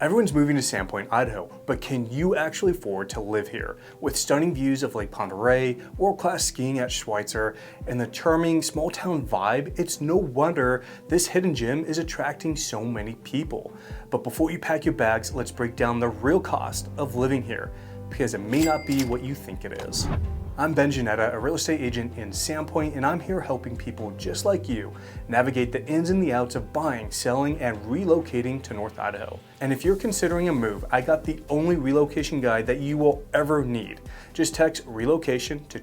Everyone's moving to Sandpoint, Idaho, but can you actually afford to live here? With stunning views of Lake Pend Oreille, world-class skiing at Schweitzer, and the charming small-town vibe, it's no wonder this hidden gem is attracting so many people. But before you pack your bags, let's break down the real cost of living here, because it may not be what you think it is. I'm Ben Geanetta, a real estate agent in Sandpoint, and I'm here helping people just like you navigate the ins and the outs of buying, selling, and relocating to North Idaho. And if you're considering a move, I got the only relocation guide that you will ever need. Just text relocation to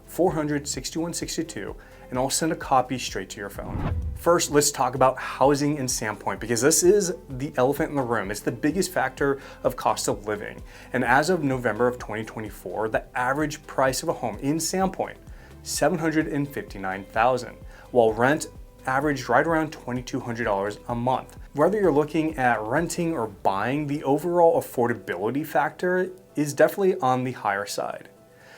208-400-6162 and I'll send a copy straight to your phone. First, let's talk about housing in Sandpoint, because this is the elephant in the room. It's the biggest factor of cost of living. And as of November of 2024, the average price of a home in Sandpoint, $759,000, while rent averaged right around $2,200 a month. Whether you're looking at renting or buying, the overall affordability factor is definitely on the higher side.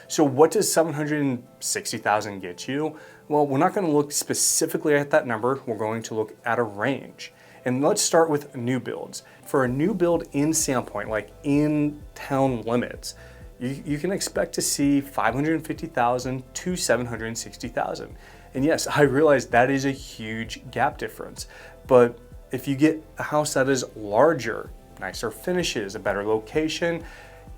So what does $760,000 get you? Well, we're not going to look specifically at that number. We're going to look at a range. And let's start with new builds. For a new build in Sandpoint, like in town limits, you can expect to see $550,000 to $760,000. And yes, I realize that is a huge gap difference. But if you get a house that is larger, nicer finishes, a better location,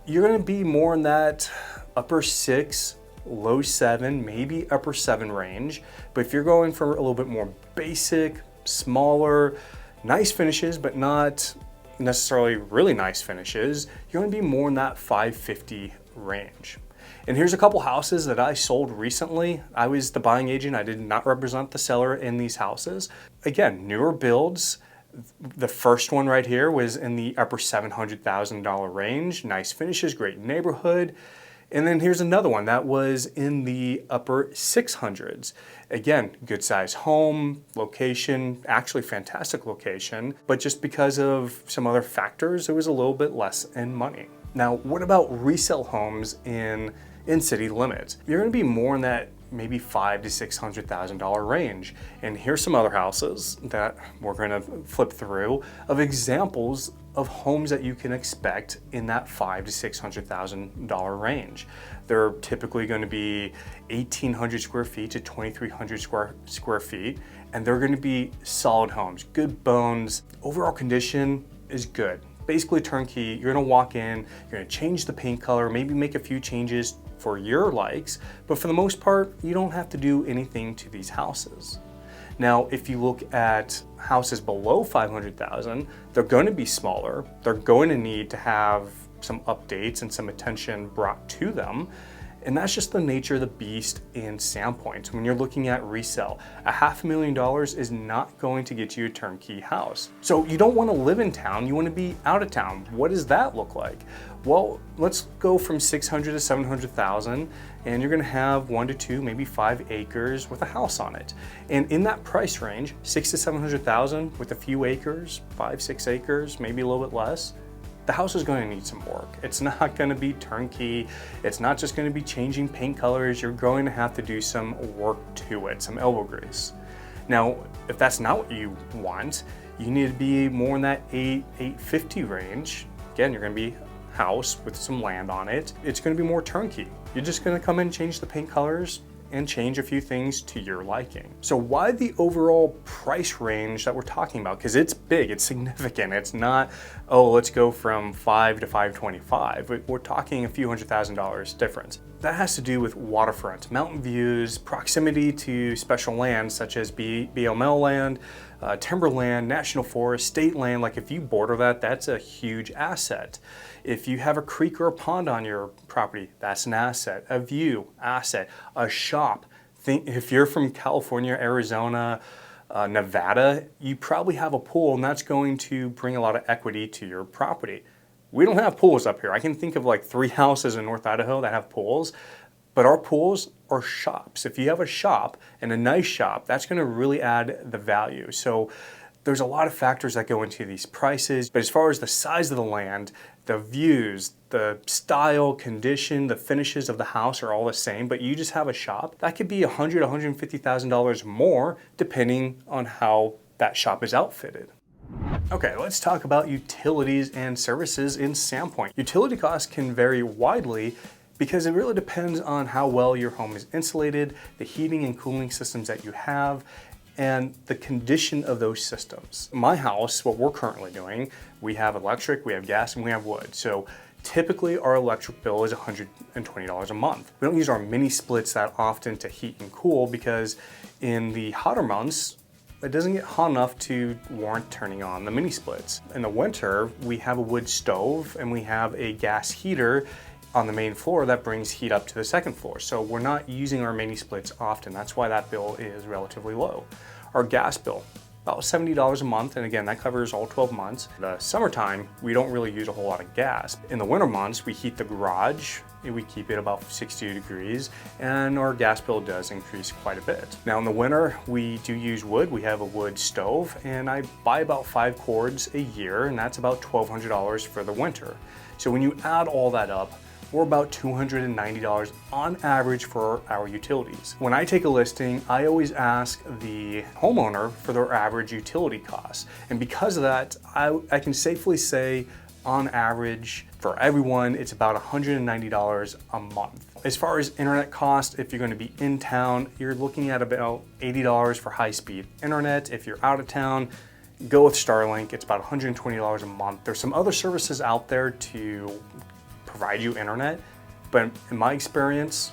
you're going to be more in that upper 6, low 7, maybe upper 7 range. But if you're going for a little bit more basic, smaller, nice finishes, but not necessarily really nice finishes, you're going to be more in that 550 range. And here's a couple houses that I sold recently. I was the buying agent. I did not represent the seller in these houses. Again, newer builds. The first one right here was in the upper $700,000 range. Nice finishes, great neighborhood. And then here's another one that was in the upper 600s. Again, good size home, location, actually fantastic location, but just because of some other factors, it was a little bit less in money. Now, what about resale homes in city limits? You're gonna be more in that maybe $500,000 to $600,000 range. And here's some other houses that we're gonna flip through of examples of homes that you can expect in that $500,000 to $600,000 range. They're typically going to be 1,800 square feet to 2,300 square feet, and they're going to be solid homes, good bones. Overall condition is good. Basically turnkey. You're going to walk in, you're going to change the paint color, maybe make a few changes for your likes, but for the most part, you don't have to do anything to these houses. Now, if you look at houses below $500,000, they're going to be smaller. They're going to need to have some updates and some attention brought to them. And that's just the nature of the beast in Sandpoint. So when you're looking at resale, $500,000 is not going to get you a turnkey house. So you don't want to live in town, you want to be out of town. What does that look like? Well, let's go from 600 to 700,000, and you're going to have 1 to 2, maybe 5 acres with a house on it. And in that price range, 6 to 700,000 with a few acres, 5, 6 acres, maybe a little bit less, the house is going to need some work. It's not going to be turnkey. It's not just going to be changing paint colors. You're going to have to do some work to it, some elbow grease. Now, if that's not what you want, you need to be more in that 850 range. Again, you're going to be a house with some land on it. It's going to be more turnkey. You're just going to come in, change the paint colors, and change a few things to your liking. So why the overall price range that we're talking about? Because it's big, it's significant. It's not, oh, let's go from 5 to 525. We're talking a few $100,000 difference. That has to do with waterfront, mountain views, proximity to special lands such as BLM land, timberland, national forest, state land. Like if you border that, that's a huge asset. If you have a creek or a pond on your property, that's an asset. A view, asset. A shop. If you're from California, Arizona, Nevada, you probably have a pool, and that's going to bring a lot of equity to your property. We don't have pools up here. I can think of like 3 houses in North Idaho that have pools, but our pools are shops. If you have a shop, and a nice shop, that's going to really add the value. So there's a lot of factors that go into these prices, but as far as the size of the land, the views, the style, condition, the finishes of the house are all the same, but you just have a shop, that could be $100,000, $150,000 more depending on how that shop is outfitted. Okay, let's talk about utilities and services in Sandpoint. Utility costs can vary widely because it really depends on how well your home is insulated, the heating and cooling systems that you have, and the condition of those systems. My house, what we're currently doing, we have electric, we have gas, and we have wood. So typically our electric bill is $120 a month. We don't use our mini splits that often to heat and cool because in the hotter months, it doesn't get hot enough to warrant turning on the mini splits. In the winter, we have a wood stove and we have a gas heater on the main floor that brings heat up to the second floor. So we're not using our mini splits often. That's why that bill is relatively low. Our gas bill, about $70 a month, and again, that covers all 12 months. The summertime, we don't really use a whole lot of gas. In the winter months, we heat the garage, and we keep it about 60 degrees, and our gas bill does increase quite a bit. Now in the winter, we do use wood. We have a wood stove, and I buy about 5 cords a year, and that's about $1,200 for the winter. So when you add all that up, we're about $290 on average for our utilities. When I take a listing, I always ask the homeowner for their average utility costs. And because of that, I can safely say on average for everyone, it's about $190 a month. As far as internet cost, if you're going to be in town, you're looking at about $80 for high-speed internet. If you're out of town, go with Starlink. It's about $120 a month. There's some other services out there to provide you internet, but in my experience,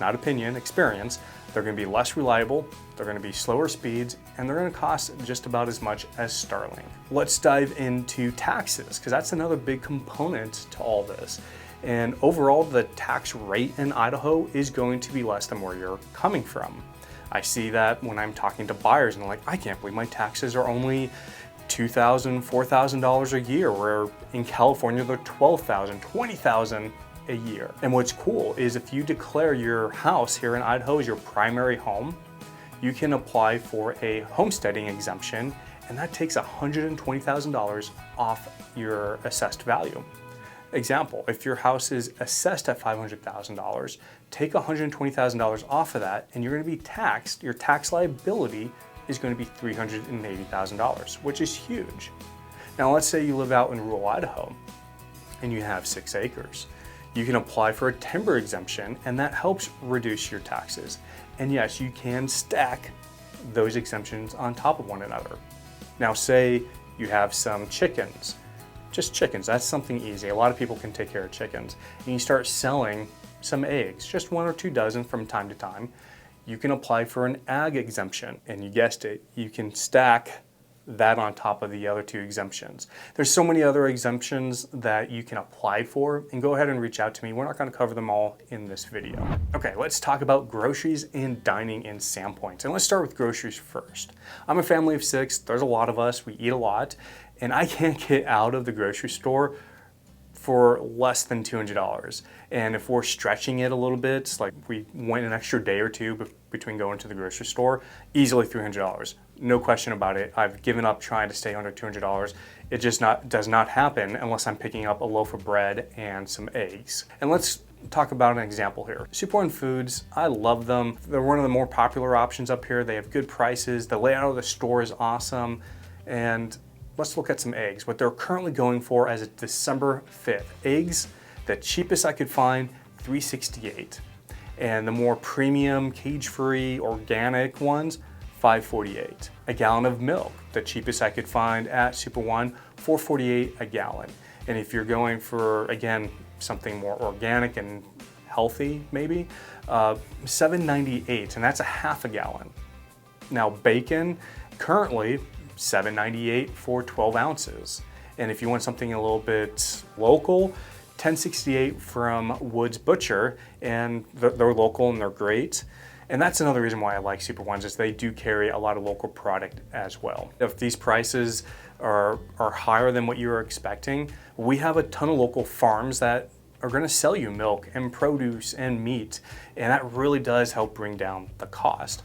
not opinion, experience, they're going to be less reliable, they're going to be slower speeds, and they're going to cost just about as much as Starlink. Let's dive into taxes, because that's another big component to all this. And overall, the tax rate in Idaho is going to be less than where you're coming from. I see that when I'm talking to buyers and they're like, I can't believe my taxes are only $2,000, $4,000 a year, where in California they're $12,000, $20,000 a year. And what's cool is if you declare your house here in Idaho as your primary home, you can apply for a homesteading exemption, and that takes $120,000 off your assessed value. Example, if your house is assessed at $500,000, take $120,000 off of that, and you're going to be taxed. Your tax liability is going to be $380,000, which is huge. Now let's say you live out in rural Idaho and you have 6 acres. You can apply for a timber exemption, and that helps reduce your taxes. And yes, you can stack those exemptions on top of one another. Now say you have some chickens, just chickens, that's something easy. A lot of people can take care of chickens. And you start selling some eggs, just 1 or 2 dozen from time to time. You can apply for an ag exemption, and you guessed it, you can stack that on top of the other 2 exemptions. There's so many other exemptions that you can apply for, and go ahead and reach out to me. We're not going to cover them all in this video. Okay, let's talk about groceries and dining in Sandpoint. And let's start with groceries first. I'm a family of 6. There's a lot of us. We eat a lot, and I can't get out of the grocery store for less than $200. And if we're stretching it a little bit, like we went an extra day or 2 between going to the grocery store, easily $300. No question about it. I've given up trying to stay under $200. It just does not happen unless I'm picking up a loaf of bread and some eggs. And let's talk about an example here. Super One Foods, I love them. They're one of the more popular options up here. They have good prices. The layout of the store is awesome. And let's look at some eggs. What they're currently going for as of December 5th. Eggs, the cheapest I could find, $3.68. And the more premium, cage-free, organic ones, $5.48. A gallon of milk, the cheapest I could find at Super One, $4.48 a gallon. And if you're going for, again, something more organic and healthy, maybe, $7.98, and that's a half a gallon. Now bacon, currently, $7.98 for 12 ounces. And if you want something a little bit local, $10.68 from Woods Butcher, and they're local and they're great. And that's another reason why I like Super Ones, is they do carry a lot of local product as well. If these prices are higher than what you were expecting, we have a ton of local farms that are going to sell you milk and produce and meat, and that really does help bring down the cost.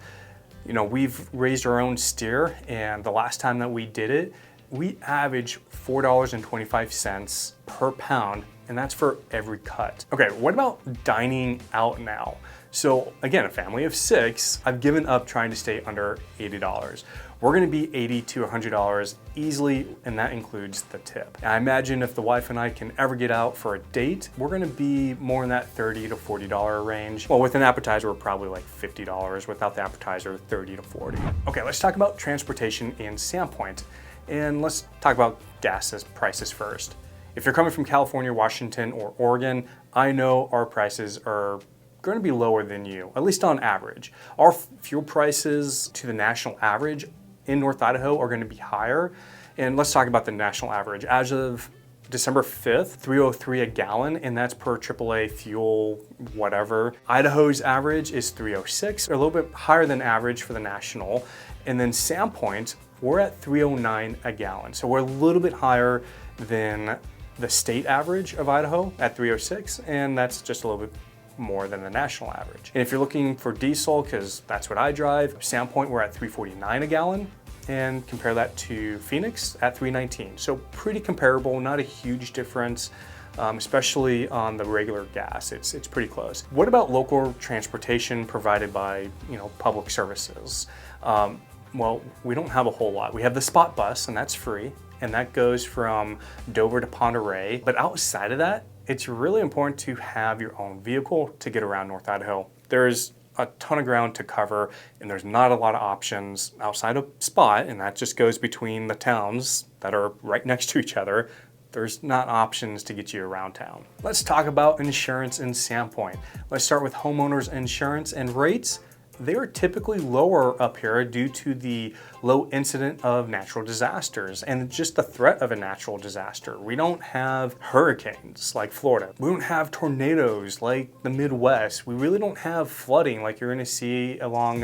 You know, we've raised our own steer, and the last time that we did it, we averaged $4.25 per pound, and that's for every cut. Okay, what about dining out now? So again, a family of 6, I've given up trying to stay under $80. We're gonna be $80 to $100 easily, and that includes the tip. And I imagine if the wife and I can ever get out for a date, we're gonna be more in that $30 to $40 range. Well, with an appetizer, we're probably like $50. Without the appetizer, $30 to $40. Okay, let's talk about transportation in Sandpoint. And let's talk about gas prices first. If you're coming from California, Washington, or Oregon, I know our prices are going to be lower than you, at least on average. Our fuel prices to the national average in North Idaho are going to be higher. And let's talk about the national average. As of December 5th, $3.03 a gallon, and that's per AAA fuel, whatever. Idaho's average is $3.06, a little bit higher than average for the national. And then Sandpoint, we're at $3.09 a gallon. So we're a little bit higher than the state average of Idaho at $3.06, and that's just a little bit more than the national average. And if you're looking for diesel, because that's what I drive, Sandpoint, we're at $3.49 a gallon, and compare that to Phoenix at $3.19. So pretty comparable, not a huge difference, especially on the regular gas. It's pretty close. What about local transportation provided by, public services? Well, we don't have a whole lot. We have the spot bus, and that's free, and that goes from Dover to Pend Oreille. But outside of that, it's really important to have your own vehicle to get around North Idaho. There's a ton of ground to cover, and there's not a lot of options outside of Spot, and that just goes between the towns that are right next to each other. There's not options to get you around town. Let's talk about insurance in Sandpoint. Let's start with homeowners insurance and rates. They are typically lower up here due to the low incident of natural disasters and just the threat of a natural disaster. We don't have hurricanes like Florida. We don't have tornadoes like the Midwest. We really don't have flooding like you're gonna see along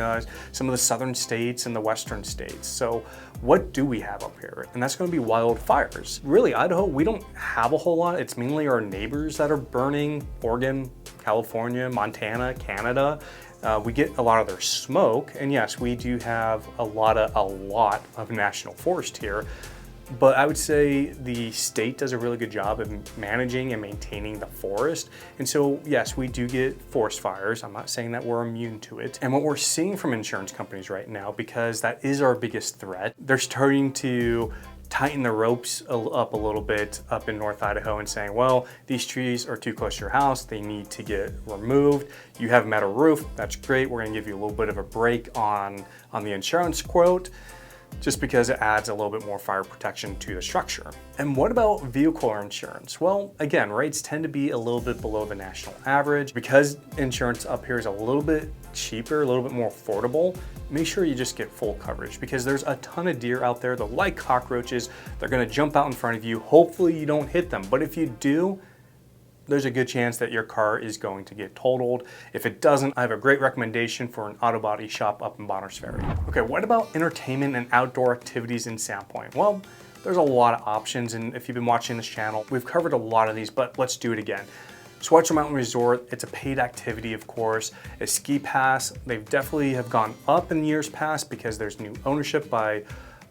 some of the southern states and the western states. So what do we have up here? And that's gonna be wildfires. Really, Idaho, we don't have a whole lot. It's mainly our neighbors that are burning, Oregon, California, Montana, Canada. We get a lot of their smoke, and yes, we do have a lot of national forest here, but I would say the state does a really good job of managing and maintaining the forest. And so yes, we do get forest fires. I'm not saying that we're immune to it. And what we're seeing from insurance companies right now, because that is our biggest threat, they're starting to tighten the ropes up a little bit up in North Idaho and saying, well, these trees are too close to your house, they need to get removed. You have a metal roof, that's great. We're gonna give you a little bit of a break on the insurance quote, just because it adds a little bit more fire protection to the structure. And what about vehicle insurance? Well, again, rates tend to be a little bit below the national average. Because insurance up here is a little bit cheaper, a little bit more affordable, make sure you just get full coverage, because there's a ton of deer out there. They're like cockroaches. They're gonna jump out in front of you. Hopefully you don't hit them, but if you do, there's a good chance that your car is going to get totaled. If it doesn't, I have a great recommendation for an auto body shop up in Bonners Ferry. Okay, what about entertainment and outdoor activities in Sandpoint? Well, there's a lot of options, and if you've been watching this channel, we've covered a lot of these, but let's do it again. Swatcher Mountain Resort, it's a paid activity, of course. A ski pass, they definitely have gone up in years past because there's new ownership by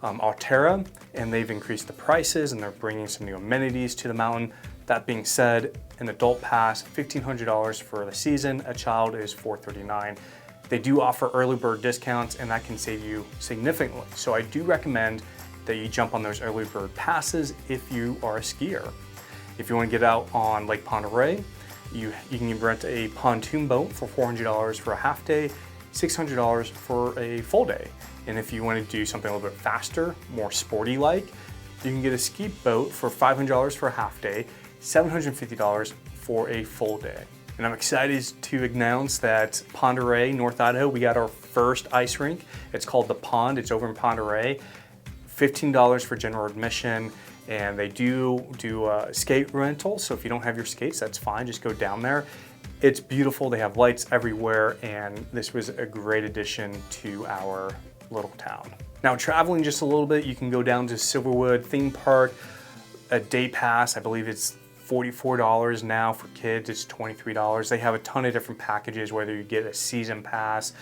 Alterra, and they've increased the prices, and they're bringing some new amenities to the mountain. That being said, an adult pass, $1,500 for the season. A child is $439. They do offer early bird discounts, and that can save you significantly. So I do recommend that you jump on those early bird passes if you are a skier. If you want to get out on Lake Pend Oreille, you can rent a pontoon boat for $400 for a half day, $600 for a full day. And if you want to do something a little bit faster, more sporty like, you can get a ski boat for $500 for a half day, $750 for a full day. And I'm excited to announce that Pend Oreille, North Idaho, we got our first ice rink. It's called The Pond. It's over in Pend Oreille. $15 for general admission, and they do skate rental. So if you don't have your skates, that's fine. Just go down there. It's beautiful. They have lights everywhere, and this was a great addition to our little town. Now, traveling just a little bit, you can go down to Silverwood Theme Park. A day pass, I believe it's $44 now. For kids, it's $23. They have a ton of different packages, whether you get a season pass,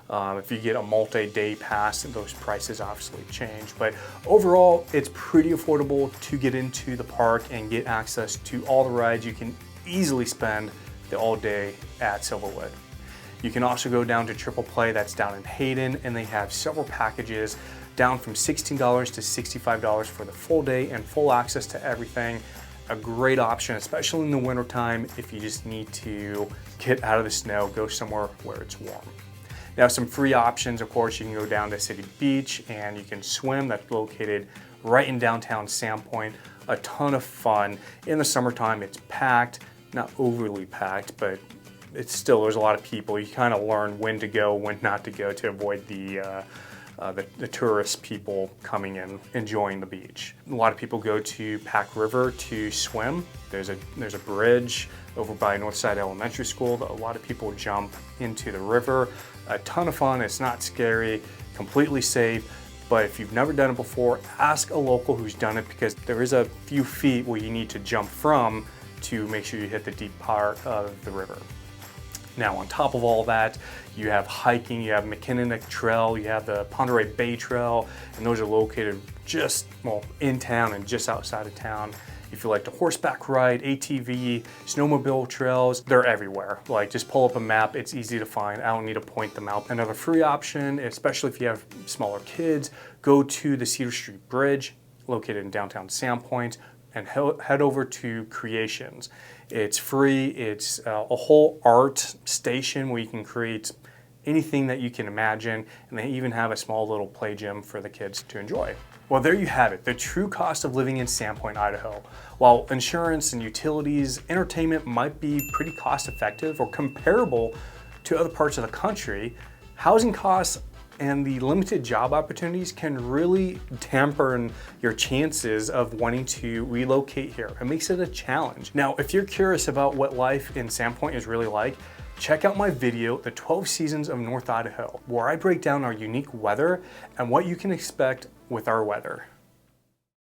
if you get a multi-day pass, those prices obviously change. But overall, it's pretty affordable to get into the park and get access to all the rides. You can easily spend the all day at Silverwood. You can also go down to Triple Play, that's down in Hayden, and they have several packages down from $16 to $65 for the full day and full access to everything. A great option, especially in the wintertime if you just need to get out of the snow, go somewhere where it's warm. Now, some free options, of course, you can go down to City Beach and you can swim. That's located right in downtown Sandpoint. A ton of fun. In the summertime, it's packed, not overly packed, but it's still, there's a lot of people. You kind of learn when to go, when not to go to avoid the tourist people coming in, enjoying the beach. A lot of people go to Pack River to swim. There's a bridge over by Northside Elementary School that a lot of people jump into the river. A ton of fun, it's not scary, completely safe. But if you've never done it before, ask a local who's done it, because there is a few feet where you need to jump from to make sure you hit the deep part of the river. Now, on top of all that, you have hiking, you have McKinnon Trail, you have the Ponderay Bay Trail, and those are located just, well, in town and just outside of town. If you like to horseback ride, ATV, snowmobile trails, they're everywhere. Like, just pull up a map, it's easy to find. I don't need to point them out. Another free option, especially if you have smaller kids, go to the Cedar Street Bridge, located in downtown Sandpoint, and head over to Creations. It's free, it's a whole art station where you can create anything that you can imagine, and they even have a small little play gym for the kids to enjoy. Well, there you have it, the true cost of living in Sandpoint, Idaho. While insurance and utilities, entertainment might be pretty cost effective or comparable to other parts of the country, housing costs and the limited job opportunities can really dampen your chances of wanting to relocate here. It makes it a challenge. Now, if you're curious about what life in Sandpoint is really like, check out my video, The 12 Seasons of North Idaho, where I break down our unique weather and what you can expect with our weather.